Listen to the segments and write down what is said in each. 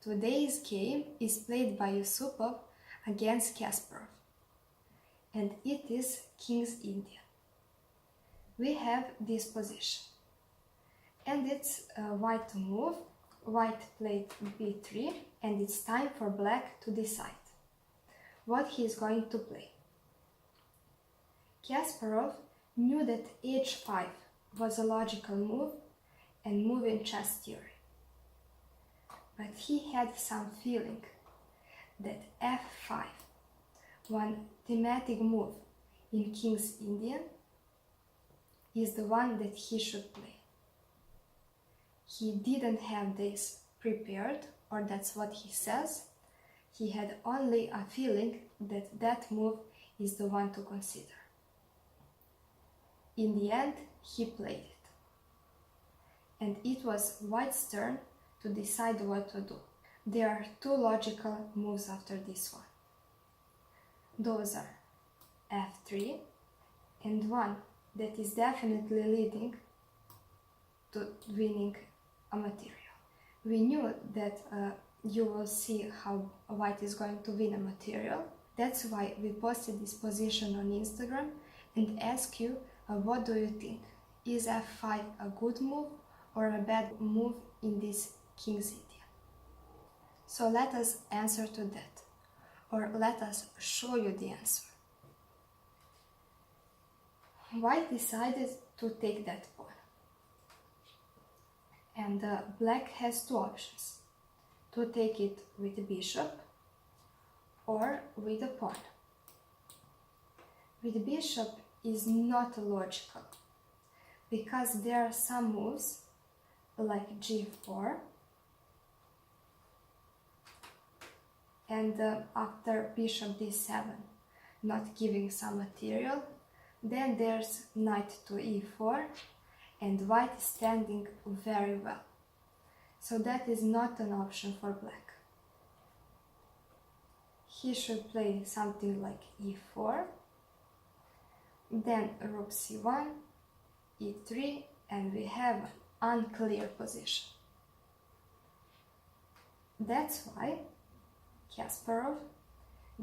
Today's game is played by Jussupow against Kasparov, and it is King's Indian. We have this position, and it's white to move. White played b3, and it's time for black to decide what he is going to play. Kasparov knew that h5 was a logical move and move in chess theory. But he had some feeling that f5, one thematic move in King's Indian, is the one that he should play. He didn't have this prepared, or that's what he says. He had only a feeling that that move is the one to consider. In the end, he played it. And it was White's turn to decide what to do. There are two logical moves after this one. Those are f3 and one that is definitely leading to winning a material. We knew that you will see how White is going to win a material. That's why we posted this position on Instagram and asked you what do you think? Is f5 a good move or a bad move in this King's Indian? So let us answer to that, or let us show you the answer. White decided to take that pawn, and black has two options: to take it with the bishop or with the pawn. With the bishop is not logical, because there are some moves like g4, and after bishop d7 not giving some material, then there's knight to e4, and white is standing very well. So that is not an option for black. He should play something like e4, then rook c1, e3, and we have an unclear position. That's why Kasparov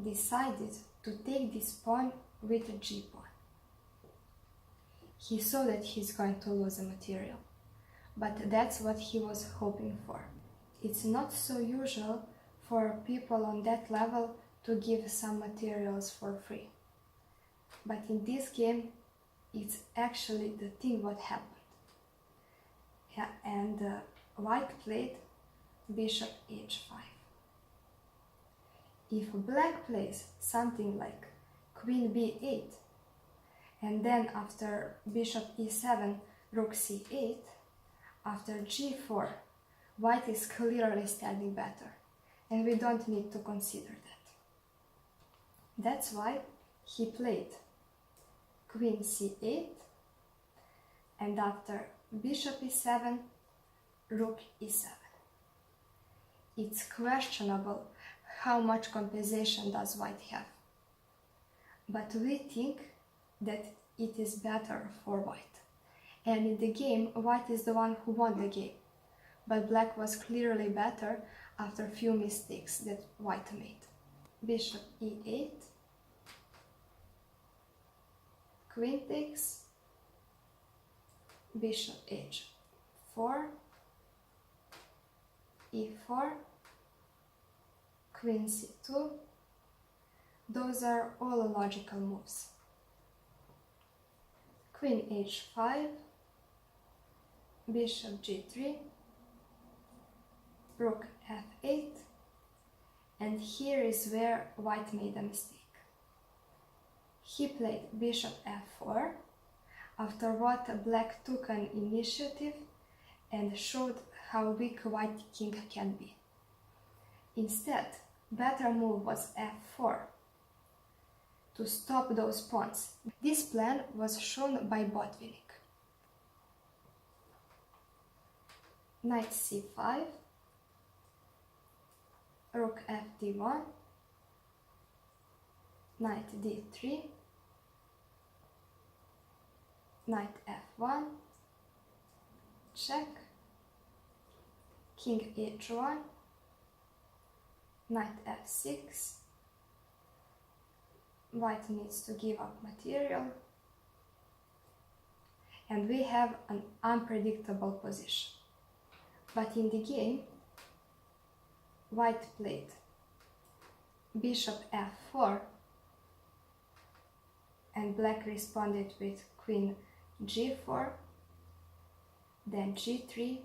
decided to take this pawn with a g-pawn. He saw that he's going to lose a material, but that's what he was hoping for. It's not so usual for people on that level to give some materials for free. But in this game, it's actually the thing what happened. Yeah, and White played bishop h5. If black plays something like queen b8, and then after bishop e7, rook c8, after g4, white is clearly standing better, and we don't need to consider that. That's why he played queen c8, and after bishop e7, rook e7. It's questionable how much compensation does white have, but we think that it is better for white. And in the game, white is the one who won the game, but black was clearly better after a few mistakes that white made. Bishop e8, queen takes, bishop h4, e4, queen c2. Those are all logical moves. Queen h5, bishop g3, rook f8, and here is where white made a mistake. He played bishop f4, after what black took an initiative and showed how weak white king can be. Instead, better move was f4 to stop those pawns. This plan was shown by Botvinnik. Knight c5, rook fd1, knight d3, knight f1, check, king h1, knight f6. White needs to give up material. And we have an unpredictable position. But in the game, white played bishop f4 and black responded with queen g4, then g3,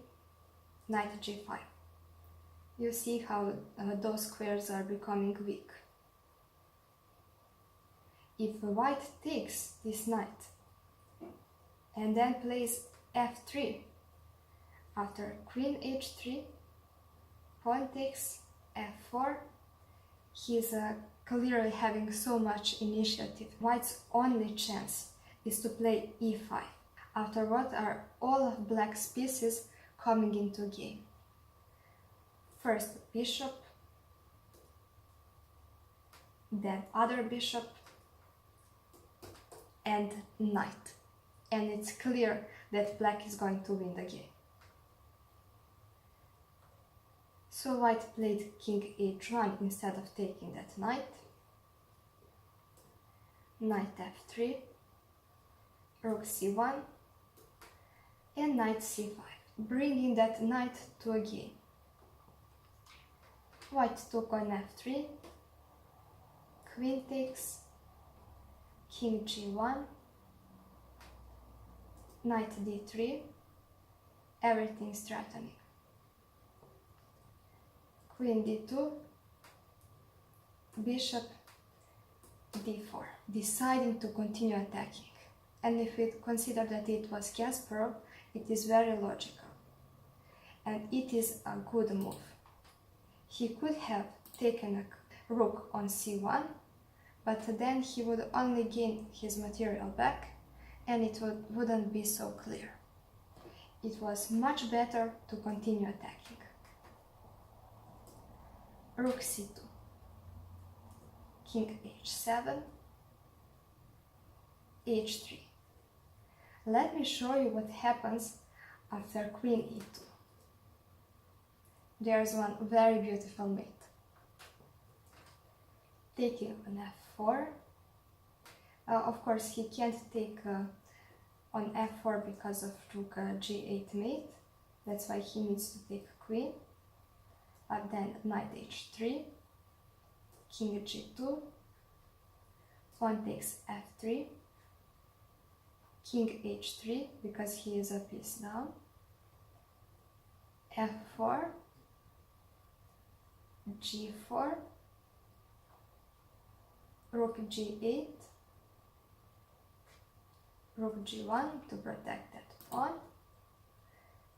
knight g5. You see how those squares are becoming weak. If white takes this knight and then plays f3, after queen h3, pawn takes f4, he's clearly having so much initiative. White's only chance is to play e5. After what are all of black's pieces coming into game. First bishop, then other bishop, and knight. And it's clear that black is going to win the game. So white played king h1 instead of taking that knight. Knight f3, rook c1, and knight c5, bringing that knight to a game. White took on f3, queen takes, king g1, knight d3, everything's threatening. Queen d2, bishop d4, deciding to continue attacking. And if we consider that it was Kasparov, it is very logical. And it is a good move. He could have taken a rook on c1, but then he would only gain his material back and it wouldn't be so clear. It was much better to continue attacking. Rook c2, king h7, h3. Let me show you what happens after queen e2. There's one very beautiful mate. Taking on f4. Of course, he can't take on f4 because of rook g8 mate. That's why he needs to take queen. Then knight h3, king g2, pawn takes f3, king h3 because he is a piece down, f4, g4, rook g8, rook g1 to protect that pawn,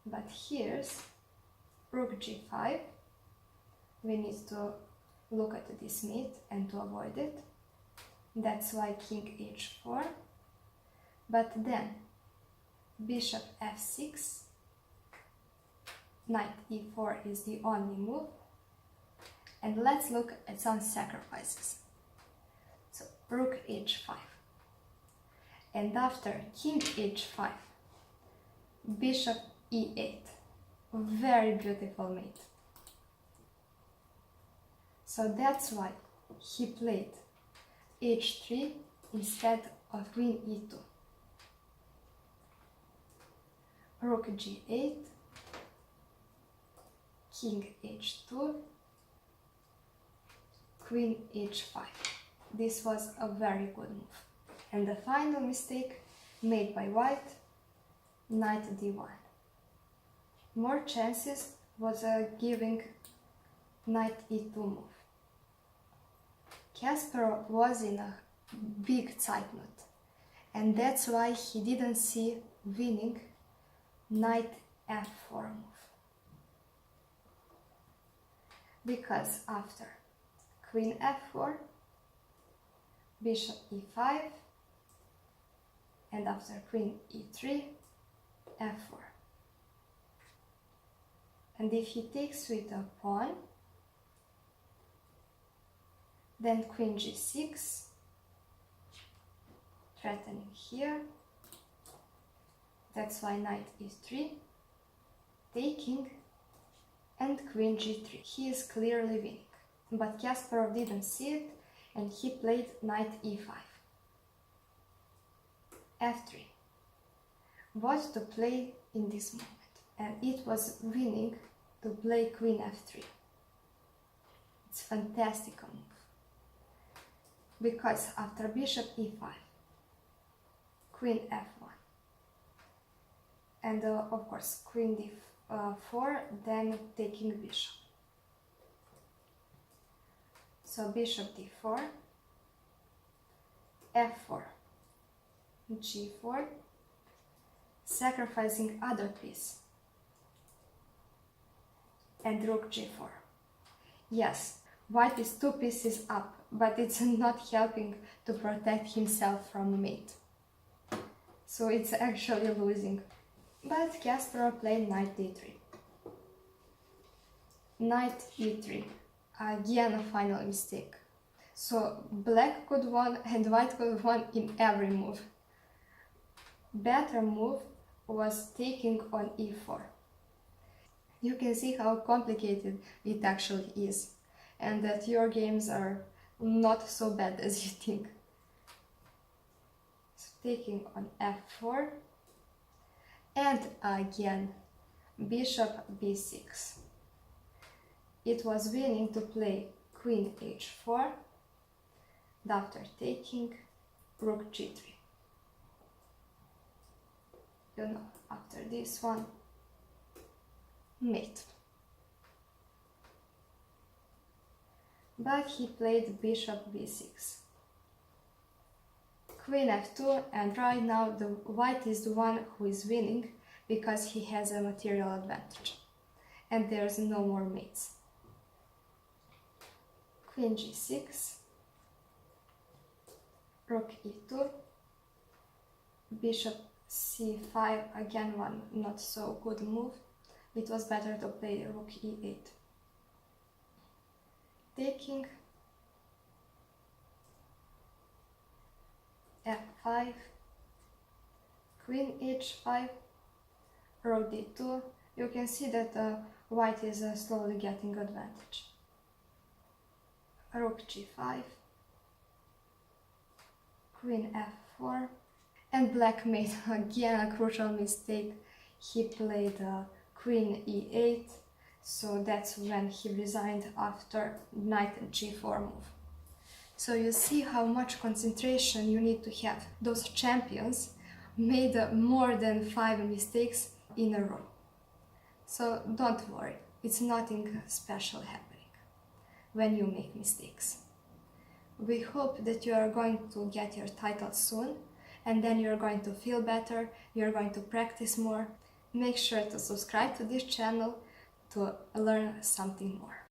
but here's rook g5. We need to look at this mate and to avoid it. That's why king h4. But then bishop f6, knight e4 is the only move. And let's look at some sacrifices. So rook h5. And after king h5, bishop e8. Very beautiful mate. So that's why he played h3 instead of queen e2. Rook g8, king h2, queen h5. This was a very good move. And the final mistake made by white, knight d1. More chances was giving knight e2 move. Kasparov was in a big Zeitnot, and that's why he didn't see winning knight f4 move. Because after queen f4, bishop e5, and after queen e3, f4. And if he takes with a pawn, then queen g6, threatening here. That's why knight e3, taking, and queen g3. He is clearly winning. But Kasparov didn't see it and he played knight e5. f3. What to play in this moment? And it was winning to play queen f3. It's a fantastic move. Because after bishop e5, queen f1, and of course queen d4, then taking bishop. So bishop d4, f4, g4, sacrificing other piece, and rook g4. Yes, white is 2 pieces up, but it's not helping to protect himself from mate. So it's actually losing. But Kasparov played knight d3. Knight e3. Again a final mistake. So black could win and white could win in every move. Better move was taking on e4. You can see how complicated it actually is, and that your games are not so bad as you think. So taking on f4, and again bishop b6. It was winning to play queen h4, and after taking rook g3. You know, after this one, mate. But he played bishop b6, queen f2, and right now the white is the one who is winning because he has a material advantage and there's no more mates. Queen g6, rook e2, bishop c5, again one not so good move. It was better to play rook e8. Taking f5, queen h5, rook d2. You can see that white is slowly getting advantage. Rook g5, queen f4, and black made again a crucial mistake. He played queen e8, so that's when he resigned after knight g4 move. So you see how much concentration you need to have. Those champions made more than 5 mistakes in a row. So don't worry, it's nothing special happening when you make mistakes. We hope that you are going to get your title soon, and then you're going to feel better, you're going to practice more. Make sure to subscribe to this channel to learn something more.